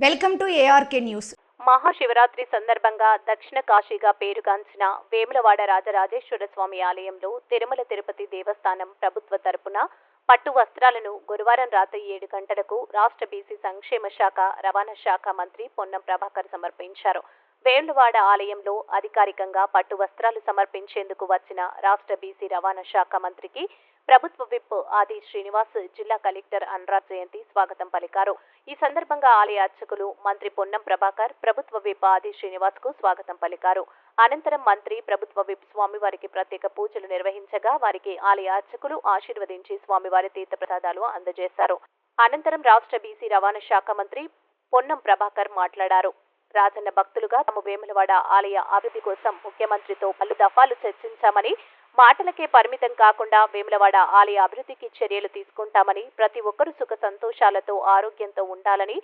Welcome to ARK news. Mahashivratri సందర్భంగా దక్షిణ కాశీగా పేరుగాంచిన వేములవాడ రాజరాజేశ్వర స్వామి ఆలయంలో తిరుమల తిరుపతి దేవస్థానం ప్రభుత్వ తరపున పట్టు వస్త్రాలను గురువారం రాత్రి 7 గంటలకు రాష్ట్ర బీసీ సంక్షేమ శాఖ రవాణా శాఖ మంత్రి పొన్నం ప్రభాకర్ సమర్పించారు. వేములవాడ ఆలయంలో అధికారికంగా పట్టు వస్త్రాలు సమర్పించేందుకు వచ్చిన రాష్ట్ర బీసీ రవాణా శాఖ మంత్రికి ప్రభుత్వ విప్ ఆది శ్రీనివాస్, జిల్లా కలెక్టర్ అనురాగ్ జయంతి స్వాగతం పలికారు. ఈ సందర్భంగా ఆలయ అర్చకులు మంత్రి పొన్నం ప్రభాకర్, ప్రభుత్వ విప్ ఆది శ్రీనివాస్ కు స్వాగతం పలికారు. అనంతరం మంత్రి, ప్రభుత్వ విప్ స్వామివారికి ప్రత్యేక పూజలు నిర్వహించగా వారికి ఆలయ అర్చకులు ఆశీర్వదించి స్వామివారి తీర్థప్రసాదాలు అందజేశారు. అనంతరం రాష్ట్ర బీసీ రవాణా శాఖ మంత్రి పొన్నం ప్రభాకర్ మాట్లాడారు. రాజన్న భక్తులుగా తమ వేములవాడ ఆలయ అభివృద్ధి కోసం ముఖ్యమంత్రితో పలు దఫాలు చర్చించామని, మాటలకే పరిమితం కాకుండా వేములవాడ ఆలయ అభివృద్ధికి చర్యలు తీసుకుంటామని, ప్రతి ఒక్కరూ సుఖ సంతోషాలతో ఆరోగ్యంతో ఉండాలని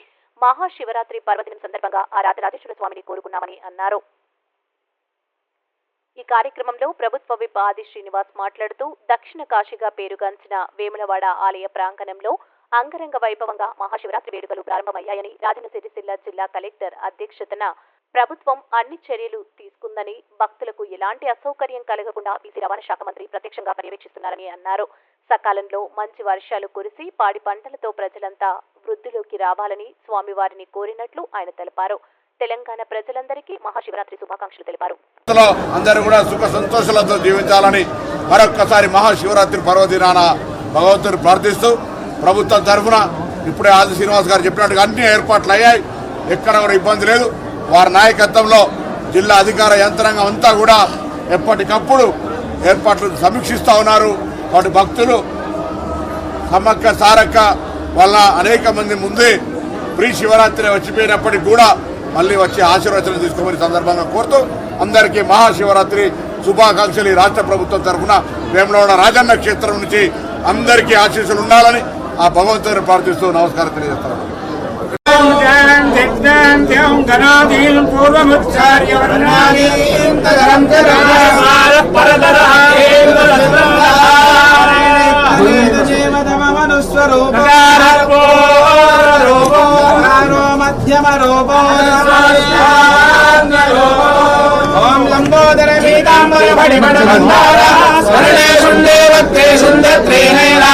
మహాశివరాత్రి పర్వదినం సందర్భంగా ఆ రాజరాజేశ్వర స్వామిని కోరుకున్నామని అన్నారు. ఈ కార్యక్రమంలో ప్రభుత్వ విప్ ఆది శ్రీనివాస్ మాట్లాడుతూ దక్షిణ కాశీగా పేరుగాంచిన వేములవాడ ఆలయ ప్రాంగణంలో అంగరంగ వైభవంగా మహాశివరాత్రి వేడుకలు ప్రారంభమయ్యాయని, రాజన్న సిరిసిల్ల జిల్లా కలెక్టర్ అధ్యక్షతన ప్రభుత్వం అన్ని చర్యలు తీసుకుందని, భక్తులకు ఎలాంటి అసౌకర్యం కలగకుండా బీసీ రవాణా శాఖ మంత్రి ప్రత్యక్షంగా పర్యవేక్షిస్తున్నారని అన్నారు. సకాలంలో మంచి వర్షాలు కురిసి పాడి పంటలతో ప్రజలంతా వృద్ధిలోకి రావాలని స్వామివారిని కోరినట్లు ఆయన తెలిపారు. తెలంగాణ ప్రజలందరికీ మహాశివరాత్రి శుభాకాంక్షలు తెలిపారు. అందరూ కూడా సుఖ సంతోషాలతో జీవించాలని మరొక్కసారి మహాశివరాత్రి పర్వదినాన భగవంతుని ప్రార్థిస్తూ ప్రభుత్వం తరఫున ఇప్పుడే ఆది శ్రీనివాస్ గారు చెప్పినట్టుగా అన్ని ఏర్పాట్లు అయ్యాయి. ఎక్కడ కూడా ఇబ్బంది లేదు. వారి నాయకత్వంలో జిల్లా అధికార యంత్రాంగం అంతా కూడా ఎప్పటికప్పుడు ఏర్పాట్లు సమీక్షిస్తూ ఉన్నారు. వాటి భక్తులు సమ్మక్క సారక్క వల్ల అనేక మంది ముందే ప్రీ శివరాత్రి వచ్చిపోయినప్పటికీ కూడా మళ్ళీ వచ్చి ఆశీర్వచనం తీసుకోమని సందర్భంగా కోరుతూ అందరికీ మహాశివరాత్రి శుభాకాంక్షలు రాష్ట్ర ప్రభుత్వం తరఫున వేములవాడ రాజన్న క్షేత్రం నుంచి అందరికీ ఆశీస్సులు ఉండాలని ఆ భగవంతుని ప్రార్థిస్తూ నమస్కారం తెలియజేస్తున్నాను. ఓం లంబోదర పీతాంబర పడిమడ మందార స్వర్ణే శుండే వక్తే సుందత్రేణ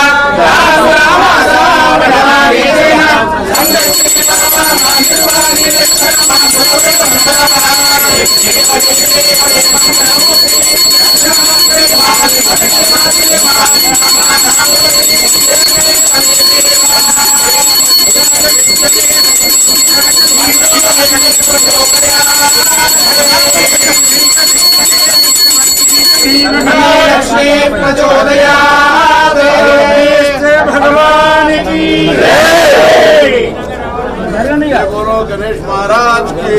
भगवान की बोलो गणेश महाराज की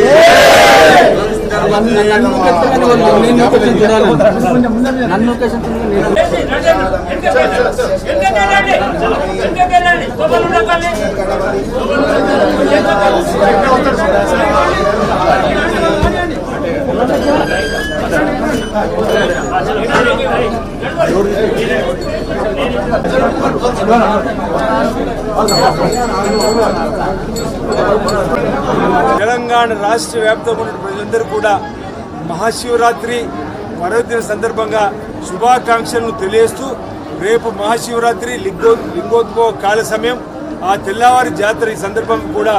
తెలంగాణ రాష్ట్ర వ్యాప్తంగా ఉన్న ప్రజలందరూ కూడా మహాశివరాత్రి పర్వదిన సందర్భంగా శుభాకాంక్షలను తెలియజేస్తూ రేపు మహాశివరాత్రి లింగోద్భవ కాల సమయం, ఆ తెల్లవారి జాతర ఈ సందర్భంగా కూడా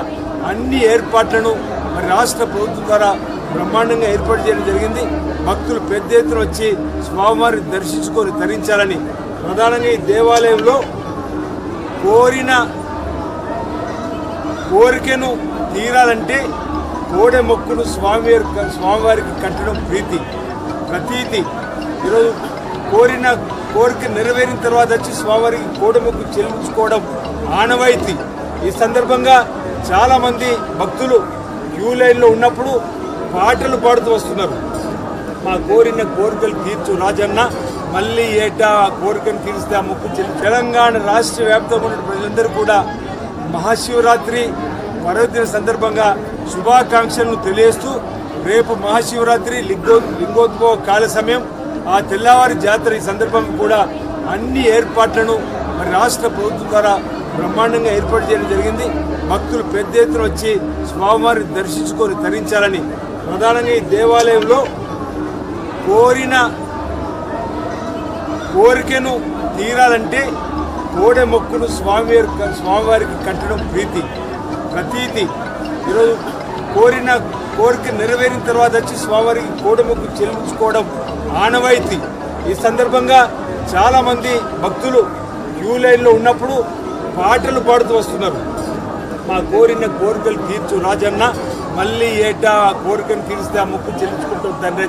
అన్ని ఏర్పాట్లను మరి రాష్ట్ర ప్రభుత్వం ద్వారా బ్రహ్మాండంగా ఏర్పాటు చేయడం జరిగింది. భక్తులు పెద్ద ఎత్తున వచ్చి స్వామివారిని దర్శించుకొని తరించాలని, ప్రధానంగా ఈ దేవాలయంలో కోరికను తీరాలంటే కోడె మొక్కును స్వామివారికి కట్టడం ప్రతీతి. ఈరోజు కోరిక నెరవేరిన తర్వాత వచ్చి స్వామివారికి కోడె మొక్కు చెల్లించుకోవడం ఆనవాయితీ. ఈ సందర్భంగా చాలామంది భక్తులు క్యూ లైన్లో ఉన్నప్పుడు పాటలు పాడుతూ వస్తున్నారు. మా కోరికలు తీర్చు రాజన్న, మళ్ళీ ఏటా ఆ కోరికను తీరిస్తే ఆ మొక్కు చెల్లి. తెలంగాణ రాష్ట్ర వ్యాప్తంగా ఉన్న ప్రజలందరూ కూడా మహాశివరాత్రి పర్వదిన సందర్భంగా శుభాకాంక్షలను తెలియజేస్తూ రేపు మహాశివరాత్రి లింగోద్భవ కాల సమయం, ఆ తెల్లవారి జాతర ఈ సందర్భంగా కూడా అన్ని ఏర్పాట్లను మరి రాష్ట్ర ప్రభుత్వం ద్వారా బ్రహ్మాండంగా ఏర్పాటు చేయడం జరిగింది. భక్తులు పెద్ద ఎత్తున వచ్చి స్వామివారిని దర్శించుకొని తరించాలని ప్రధానంగా ఈ దేవాలయంలో కోరికను తీరాలంటే కోడె మొక్కును స్వామివారికి కట్టడం ప్రతీతి. ఈరోజు కోరిక నెరవేరిన తర్వాత వచ్చి స్వామివారికి కోడె మొక్కు చెల్లించుకోవడం ఆనవాయితీ. ఈ సందర్భంగా చాలామంది భక్తులు క్యూ లైన్లో ఉన్నప్పుడు పాటలు పాడుతూ వస్తున్నారు. మా కోరికలు తీర్చు రాజన్న, మళ్ళీ ఏటా కోరికను తీరిస్తే ఆ మొక్కు చెల్లించుకుంటాం తండ్రి